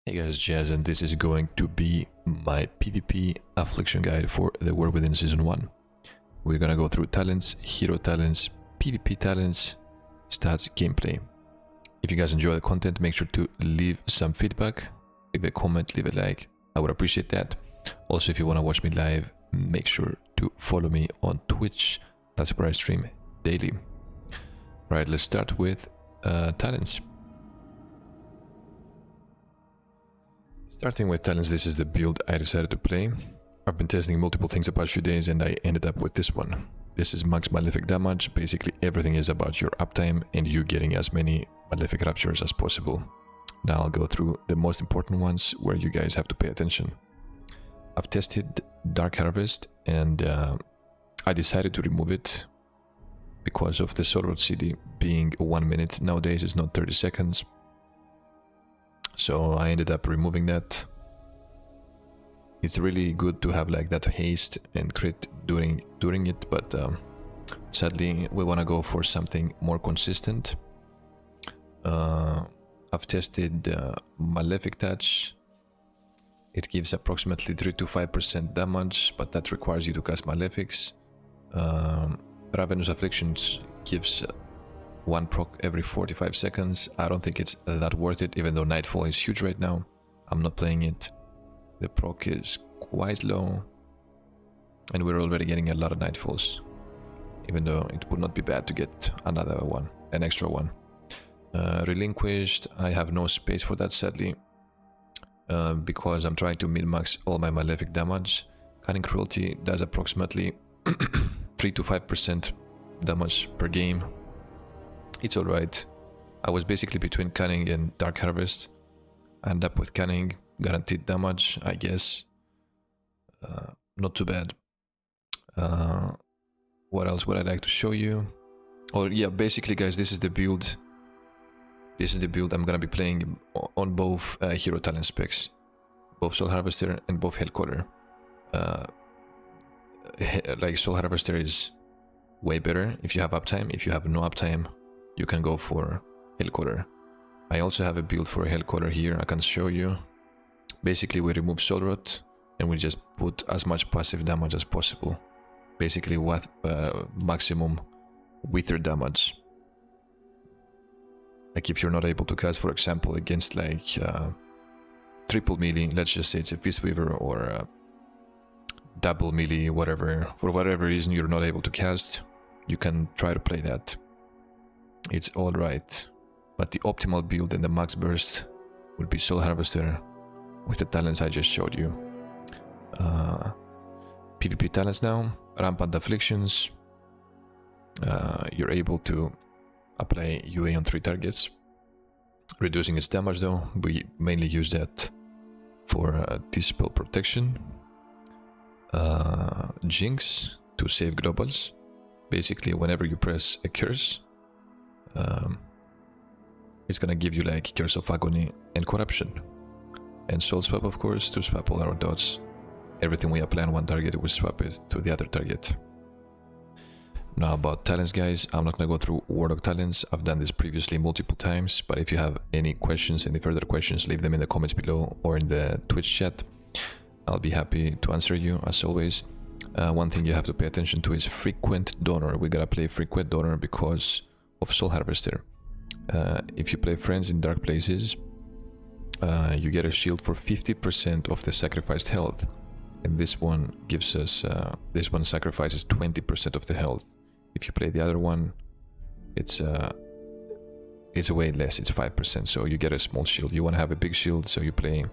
Hey guys, Jazz, and this is going to be my PvP Affliction guide for the War Within Season 1. We're gonna go through talents, hero talents, PvP talents, stats, gameplay. If you guys enjoy the content, make sure to leave some feedback, leave a comment, leave a like. I would appreciate that. Also, if you want to watch me live, make sure to follow me on Twitch. That's where I stream daily. Right, let's start with talents. Starting with talents, this is the build I decided to play. I've been testing multiple things the past few days and I ended up with this one. This is max malefic damage. Basically everything is about your uptime and you getting as many malefic raptures as possible. Now I'll go through the most important ones where you guys have to pay attention. I've tested Dark Harvest and I decided to remove it because of the Soul Road CD being 1 minute. Nowadays it's not 30 seconds. So I ended up removing that. It's really good to have like that haste and crit during it, but sadly we want to go for something more consistent. I've tested Malefic Touch. It gives approximately 3 to 5% damage, but that requires you to cast Malefics. Ravenous Afflictions gives one proc every 45 seconds. I don't think it's that worth it, even though Nightfall is huge right now. I'm not playing it. The proc is quite low, and we're already getting a lot of Nightfalls, even though it would not be bad to get another one, an extra one. Relinquished, I have no space for that sadly, because I'm trying to min-max all my Malefic damage. Cunning Cruelty does approximately 3 to 5% damage per game. It's alright. I was basically between Cunning and Dark Harvest. I end up with Cunning, guaranteed damage, I guess. Not too bad. What else would I like to show you? Oh yeah, basically guys, this is the build. This is the build I'm gonna be playing on both hero talent specs. Both Soul Harvester and both Hellcaller. Like Soul Harvester is way better if you have uptime. If you have no uptime, you can go for Hellcaller. I also have a build for a Hellcaller here, I can show you. Basically we remove Soul Rot and we just put as much passive damage as possible. Basically what maximum wither damage. Like if you're not able to cast, for example, against like triple melee, let's just say it's a Fist Weaver or double melee, whatever. For whatever reason you're not able to cast, you can try to play that. It's alright, but the optimal build and the max burst would be Soul Harvester with the talents I just showed you. PvP talents now, Rampant Afflictions. You're able to apply UA on 3 targets, reducing its damage though. We mainly use that for Dispel Protection. Jinx to save globals. Basically whenever you press a curse, it's gonna give you like Curse of Agony and Corruption. And Soul Swap, of course, to swap all our dots. Everything we apply on one target, we swap it to the other target. Now about talents guys, I'm not gonna go through warlock talents. I've done this previously multiple times, but if you have any questions, any further questions, leave them in the comments below or in the Twitch chat. I'll be happy to answer you as always. One thing you have to pay attention to is Frequent Donor. We gotta play Frequent Donor because of Soul Harvester. If you play Friends in Dark Places, you get a shield for 50% of the sacrificed health, and this one gives us this one sacrifices 20% of the health. If you play the other one, it's way less, it's 5%, so you get a small shield. You want to have a big shield, so you play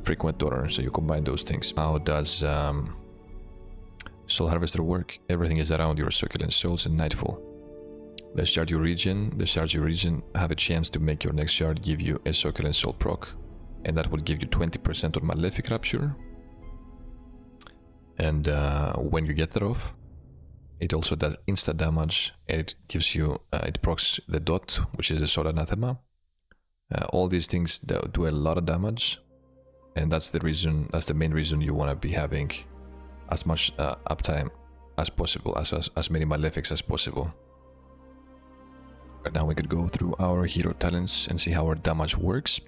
Frequent Donor, so you combine those things. How does Soul Harvester work? Everything is around your Succulent Souls and Nightfall. The shard you regen, have a chance to make your next shard give you a Succulent Soul proc, and that will give you 20% on Malefic Rapture. And when you get that off, it also does insta damage, and it gives you, it procs the dot, which is the Soul Anathema. All these things do a lot of damage, and that's the reason, that's the main reason you want to be having as much uptime as possible, as many Malefics as possible. Right now we could go through our hero talents and see how our damage works.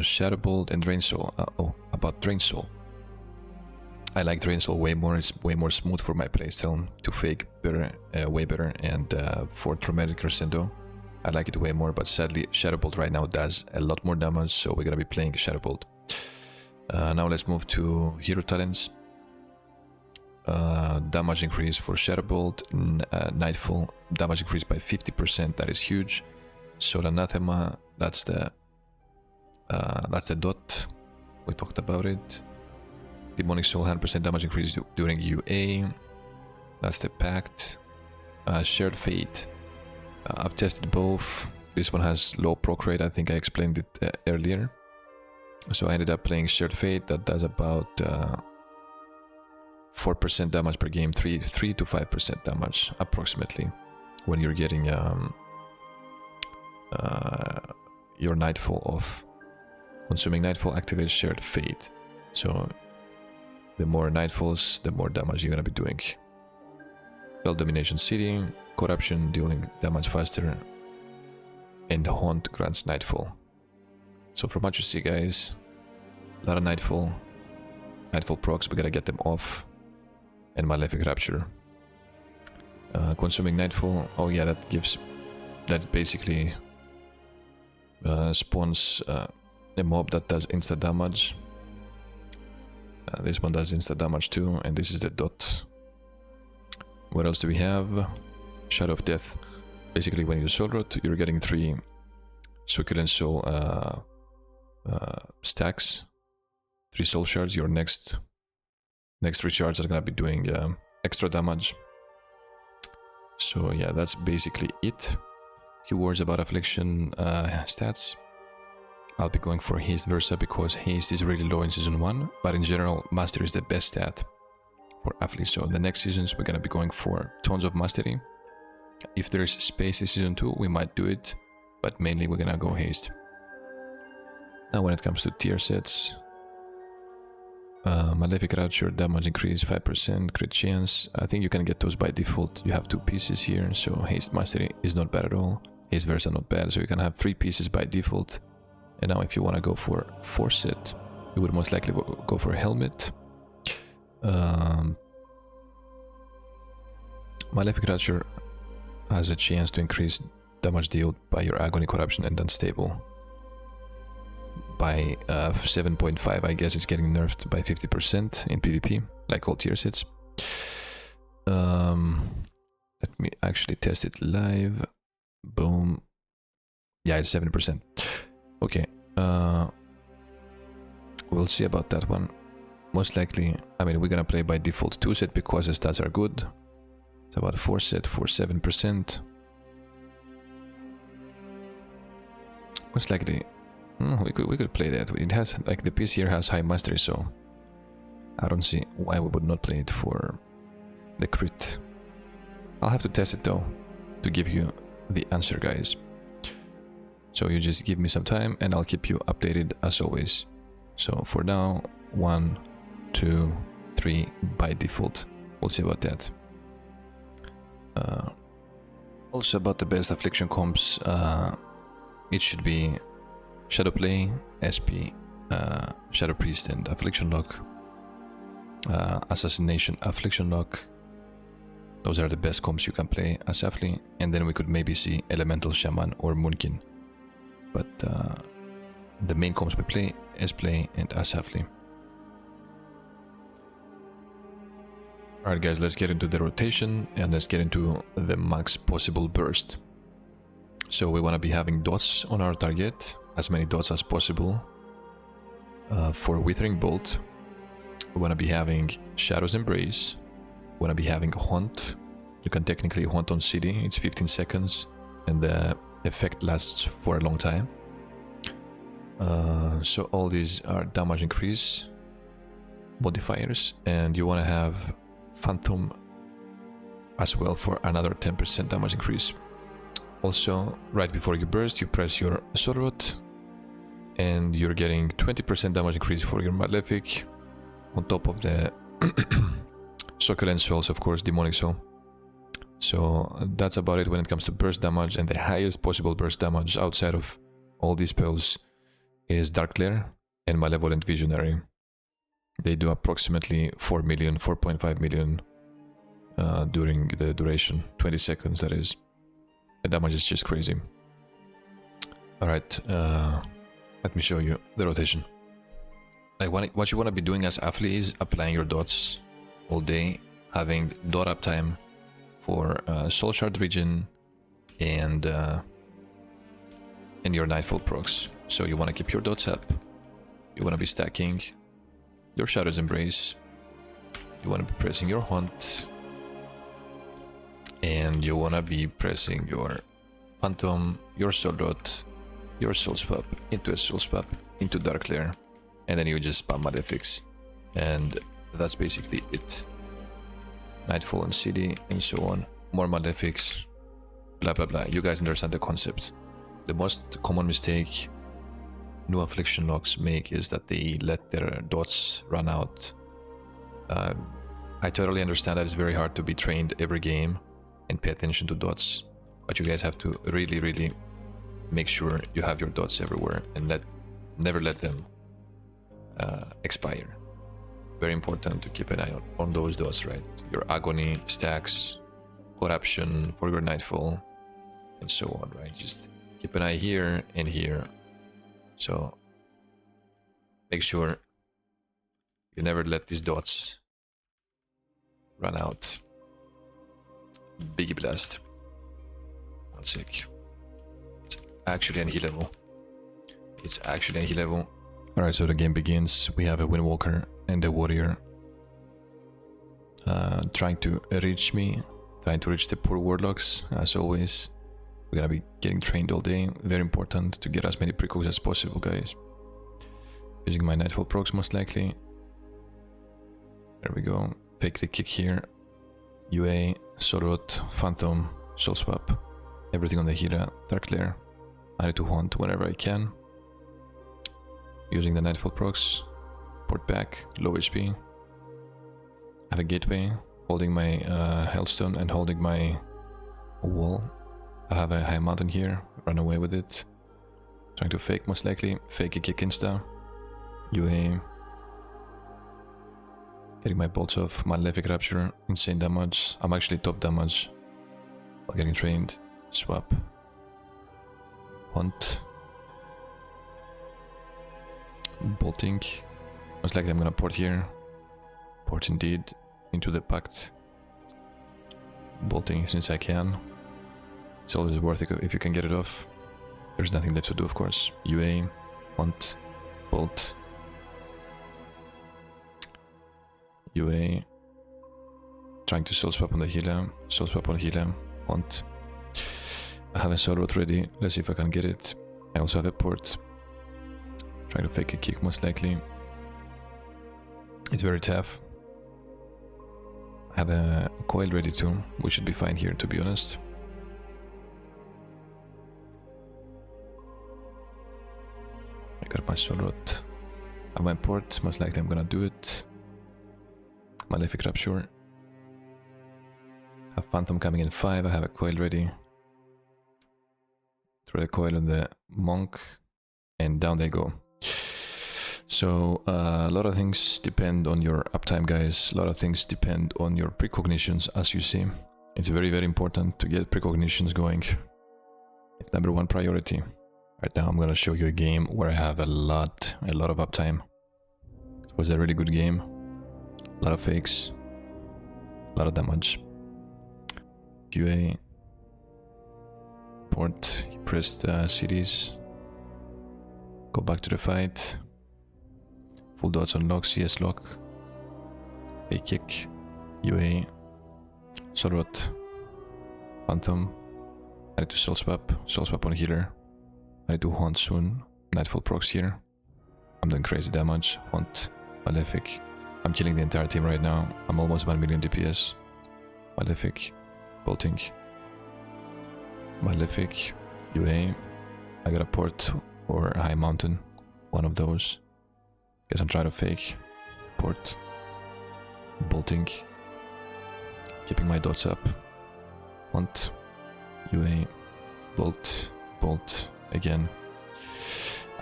Shadow Bolt and Drain Soul. Oh, about Drain Soul. I like Drain Soul way more. It's way more smooth for my playstyle. To fake better, way better, and for Traumatic Crescendo, I like it way more. But sadly, Shadow Bolt right now does a lot more damage, so we're gonna be playing Shadow Bolt. Now let's move to Hero Talents. Damage increase for Shadow Bolt, Nightfall, damage increase by 50%. That is huge. Soul Anathema, that's the dot. We talked about it. Demonic Soul, 100% damage increase during UA. That's the Pact. Shared Fate. I've tested both. This one has low proc rate. I think I explained it earlier. So I ended up playing Shared Fate. That does about 4% damage per game, 3 to 5% damage approximately, when you're getting your Nightfall off. Consuming Nightfall activates Shared Fate. So the more Nightfalls, the more damage you're gonna be doing. Spell Domination City, Corruption, dealing damage faster, and Haunt grants Nightfall. So from what you see, guys, a lot of Nightfall procs, we gotta get them off. And Malefic Rapture. Consuming Nightfall, oh yeah, that basically spawns a mob that does insta damage. This one does insta damage too, and this is the dot. What else do we have? Shadow of Death. Basically, when you Soul Rot, you're getting 3 Succulent Soul stacks, 3 Soul Shards. Your next 3 shards are gonna be doing extra damage. So yeah, that's basically it. Few words about Affliction stats. I'll be going for Haste Versa because Haste is really low in Season 1, but in general, Mastery is the best stat for Affli. So the next seasons, we're gonna be going for tons of Mastery. If there's space in Season 2, we might do it, but mainly we're gonna go Haste. Now when it comes to tier sets, Malefic Rapture, damage increase 5%, crit chance. I think you can get those by default. You have 2 pieces here, so Haste Mastery is not bad at all. Haste Versa not bad, so you can have 3 pieces by default. And now if you want to go for Forset, you would most likely go for Helmet. Malefic Rapture has a chance to increase damage dealt by your Agony, Corruption, and Unstable by 7.5. I guess it's getting nerfed by 50% in PvP, like all tier sets. Let me actually test it live. Boom. Yeah, it's 7%. Okay. We'll see about that one. Most likely, I mean, we're gonna play by default 2 set because the stats are good. It's about 4 set for 7%. Most likely, we could play that. It has, like, the piece here has high mastery, so I don't see why we would not play it for the crit. I'll have to test it though to give you the answer, guys. So you just give me some time and I'll keep you updated as always. So for now, 1, 2, 3 by default. We'll see about that. Also about the best Affliction comps, it should be Shadowplay, SP, Shadow Priest and Affliction Lock. Assassination, Affliction Lock. Those are the best comps you can play as Affli, and then we could maybe see Elemental Shaman or Moonkin. But the main comps we play, S-Play and Affli. Alright guys, let's get into the rotation and let's get into the max possible burst. So we want to be having dots on our target, as many dots as possible. For Withering Bolt, we want to be having Shadow's Embrace. We want to be having Haunt. You can technically Haunt on City, it's 15 seconds and the effect lasts for a long time. So all these are damage increase modifiers, and you want to have Phantom as well for another 10% damage increase. Also, right before you burst, you press your Soul Rot and you're getting 20% damage increase for your Malefic on top of the Succulent Souls, of course, Demonic Soul. So that's about it when it comes to burst damage, and the highest possible burst damage outside of all these spells is Dark Clear and Malevolent Visionary. They do approximately 4 million, 4.5 million during the duration, 20 seconds that is. The damage is just crazy. Alright, let me show you the rotation. Like what you want to be doing as Affli is applying your dots all day, having dot uptime for Soul Shard regen and your Nightfall procs. So you want to keep your dots up, you want to be stacking your Shadow's Embrace, you want to be pressing your Haunt, and you want to be pressing your Phantom, your Soul Dot, your Soul Swap, into a Soul Swap, into Dark Lair, and then you just spam Malefics. And that's basically it. Nightfall and CD, and so on. More Malefics, blah blah blah. You guys understand the concept. The most common mistake new Affliction locks make is that they let their dots run out. I totally understand that it's very hard to be trained every game and pay attention to dots, but you guys have to really make sure you have your dots everywhere and never let them expire. Very important to keep an eye on those dots, right? Your Agony, stacks, Corruption for your Nightfall, and so on, right? Just keep an eye here and here. So make sure you never let these dots run out. Biggie Blast. One sec. It's actually an heal level. It's actually a heal level. Alright, so the game begins. We have a Windwalker and a Warrior trying to reach me, trying to reach the poor Warlocks, as always. We're gonna be getting trained all day. Very important to get as many precooks as possible, guys. Using my Nightfall procs most likely. There we go. Fake the kick here. UA, Sorot, Phantom, Soul Swap. Everything on the Hira, Dark Lair. I need to Haunt whenever I can. Using the Nightfall procs. Port back, low HP. Have a gateway, holding my Hellstone and holding my wall. I have a high mountain here, run away with it. Trying to fake most likely, fake a kick insta. UA. Getting my bolts off, Malefic Rapture, insane damage. I'm actually top damage while getting trained. Swap. Hunt. Bolting. Most likely I'm gonna port here. Port indeed. Into the Pact. Bolting since I can. It's always worth it if you can get it off. There's nothing left to do, of course. UA. Hunt. Bolt. UA. Trying to soul swap on the healer. Soul swap on healer. Hunt. I have a soul road ready. Let's see if I can get it. I also have a port. Trying to fake a kick most likely. It's very tough. I have a coil ready too. We should be fine here, to be honest. I got my soul rod. I have my port. Most likely I'm gonna do it. Malefic Rapture. Have Phantom coming in 5. I have a coil ready. Throw the coil on the monk. And down they go. So a lot of things depend on your uptime, guys. A lot of things depend on your precognitions, as you see. It's very important to get precognitions going. It's #1 priority. Right now I'm gonna show you a game where I have a lot of uptime. It was a really good game. A lot of fakes. A lot of damage. QA. Port. He pressed CDs. Go back to the fight. Full dots on lock, CS lock. A kick. UA. Sorot. Phantom. I need to soul swap on healer. I need to Haunt soon. Nightfall procs here. I'm doing crazy damage. Haunt. Malefic. I'm killing the entire team right now. I'm almost 1 million DPS. Malefic. Bolting. Malefic. UA. I got a port or a high mountain. One of those. Guess I'm trying to fake. Port. Bolting. Keeping my dots up. Hunt. UA. Bolt. Bolt. Again.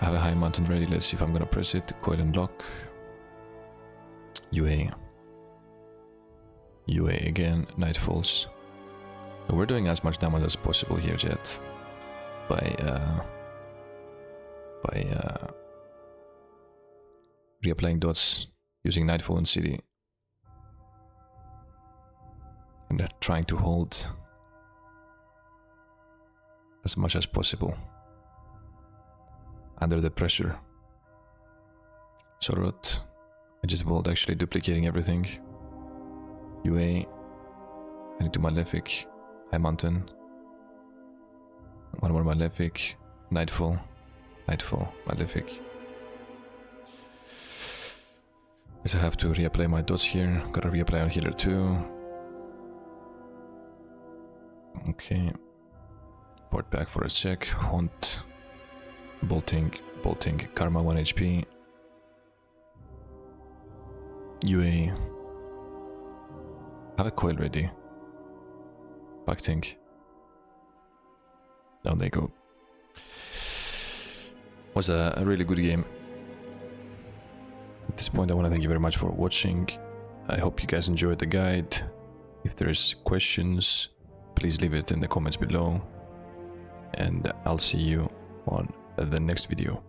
I have a high mountain ready. Let's see if I'm gonna press it. Coil and lock. UA. UA again. Night falls. So we're doing as much damage as possible here, Jet. By reapplying dots using Nightfall and City. And trying to hold as much as possible under the pressure. Sorot. I just bold actually duplicating everything. UA. I need to Malefic. High Mountain. One more Malefic. Nightfall. Nightfall. Malefic. Guess I have to reapply my dots here. Gotta reapply on healer too. Okay. Port back for a sec. Haunt. Bolting. Bolting. Karma 1 HP. UA. Have a coil ready. Pacting. Down they go. Was a really good game. At this point I want to thank you very much for watching. I hope you guys enjoyed the guide. If there's questions, please leave it in the comments below. And I'll see you on the next video.